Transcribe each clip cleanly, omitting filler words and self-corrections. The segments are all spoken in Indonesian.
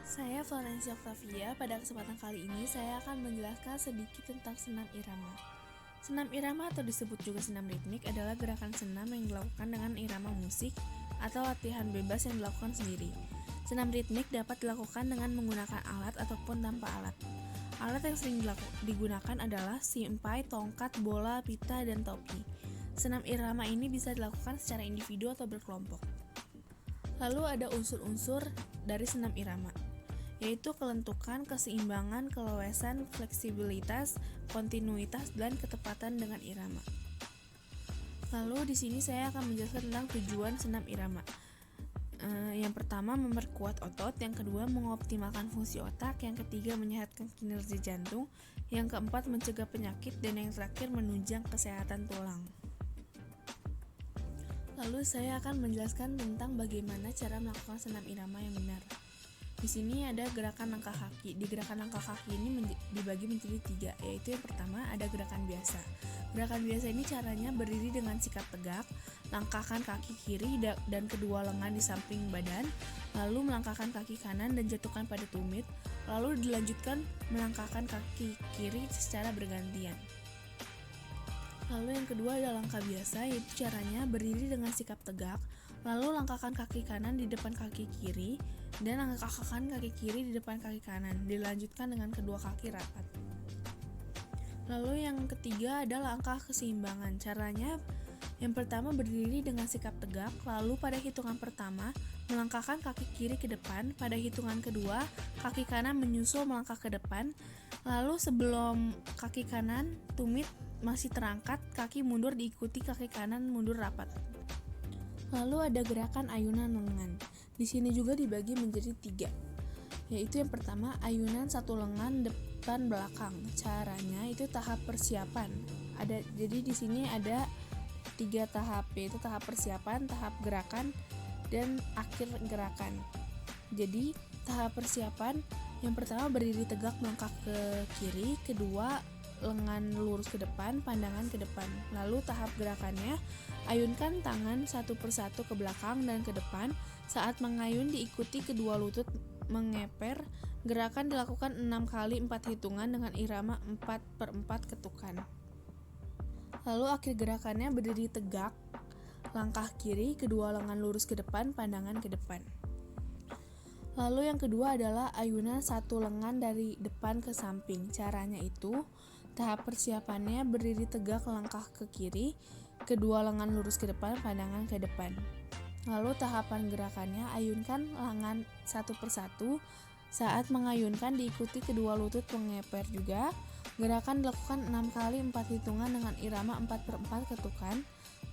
Saya Florencia Octavia. Pada kesempatan kali ini saya akan menjelaskan sedikit tentang senam irama. Senam irama atau disebut juga senam ritmik adalah gerakan senam yang dilakukan dengan irama musik atau latihan bebas yang dilakukan sendiri. Senam ritmik dapat dilakukan dengan menggunakan alat ataupun tanpa alat. Alat yang sering digunakan adalah simpai, tongkat, bola, pita, dan topi. Senam irama ini bisa dilakukan secara individu atau berkelompok. Lalu ada unsur-unsur dari senam irama, yaitu kelentukan, keseimbangan, kelewesan, fleksibilitas, kontinuitas, dan ketepatan dengan irama. Lalu di sini saya akan menjelaskan tentang tujuan senam irama. Yang pertama, memperkuat otot. Yang kedua, mengoptimalkan fungsi otak. Yang ketiga, menyehatkan kinerja jantung. Yang keempat, mencegah penyakit. Dan yang terakhir, menunjang kesehatan tulang. Lalu saya akan menjelaskan tentang bagaimana cara melakukan senam irama yang benar. Di sini ada gerakan langkah kaki. Di gerakan langkah kaki ini dibagi menjadi 3, yaitu yang pertama ada gerakan biasa. Gerakan biasa ini caranya berdiri dengan sikap tegak, langkahkan kaki kiri dan kedua lengan di samping badan, lalu melangkahkan kaki kanan dan jatuhkan pada tumit, lalu dilanjutkan melangkahkan kaki kiri secara bergantian. Lalu yang kedua adalah langkah biasa, yaitu caranya berdiri dengan sikap tegak, lalu langkahkan kaki kanan di depan kaki kiri, dan langkahkan kaki kiri di depan kaki kanan, dilanjutkan dengan kedua kaki rapat. Lalu yang ketiga adalah langkah keseimbangan. Caranya yang pertama berdiri dengan sikap tegak, lalu pada hitungan pertama melangkahkan kaki kiri ke depan, pada hitungan kedua kaki kanan menyusul melangkah ke depan, lalu sebelum kaki kanan tumit masih terangkat, kaki mundur diikuti kaki kanan mundur rapat. Lalu ada gerakan ayunan lengan. Di sini juga dibagi menjadi 3, yaitu yang pertama ayunan satu lengan depan belakang. Caranya itu tahap persiapan. Jadi di sini ada 3 tahap, yaitu tahap persiapan, tahap gerakan, dan akhir gerakan. Jadi tahap persiapan yang pertama berdiri tegak melangkah ke kiri, kedua lengan lurus ke depan, pandangan ke depan. Lalu tahap gerakannya, ayunkan tangan satu persatu ke belakang dan ke depan. Saat mengayun diikuti kedua lutut mengeper. Gerakan dilakukan 6 kali 4 hitungan dengan irama 4/4 ketukan. Lalu akhir gerakannya berdiri tegak, langkah kiri, kedua lengan lurus ke depan, pandangan ke depan. Lalu yang kedua adalah ayunan satu lengan dari depan ke samping. Caranya itu, tahap persiapannya berdiri tegak, langkah ke kiri, kedua lengan lurus ke depan, pandangan ke depan. Lalu tahapan gerakannya, ayunkan lengan satu persatu. Saat mengayunkan diikuti kedua lutut mengeper juga. Gerakan dilakukan 6 kali 4 hitungan dengan irama 4/4 ketukan.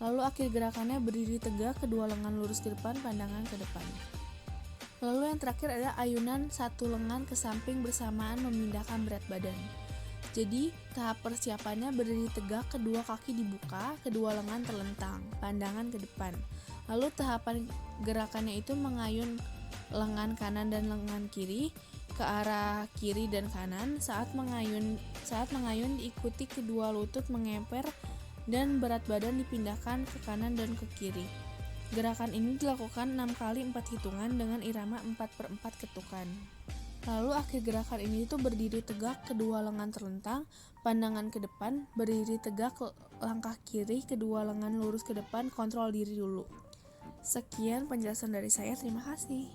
Lalu akhir gerakannya berdiri tegak, kedua lengan lurus ke depan, pandangan ke depan. Lalu yang terakhir adalah ayunan satu lengan ke samping bersamaan memindahkan berat badan. Jadi tahap persiapannya berdiri tegak, kedua kaki dibuka, kedua lengan terlentang, pandangan ke depan. Lalu tahapan gerakannya itu mengayun lengan kanan dan lengan kiri ke arah kiri dan kanan. Saat mengayun diikuti kedua lutut mengeper dan berat badan dipindahkan ke kanan dan ke kiri. Gerakan ini dilakukan 6 kali 4 hitungan dengan irama 4/4 ketukan. Lalu akhir gerakan ini itu berdiri tegak, kedua lengan terlentang, pandangan ke depan, berdiri tegak, langkah kiri, kedua lengan lurus ke depan, kontrol diri dulu. Sekian penjelasan dari saya, terima kasih.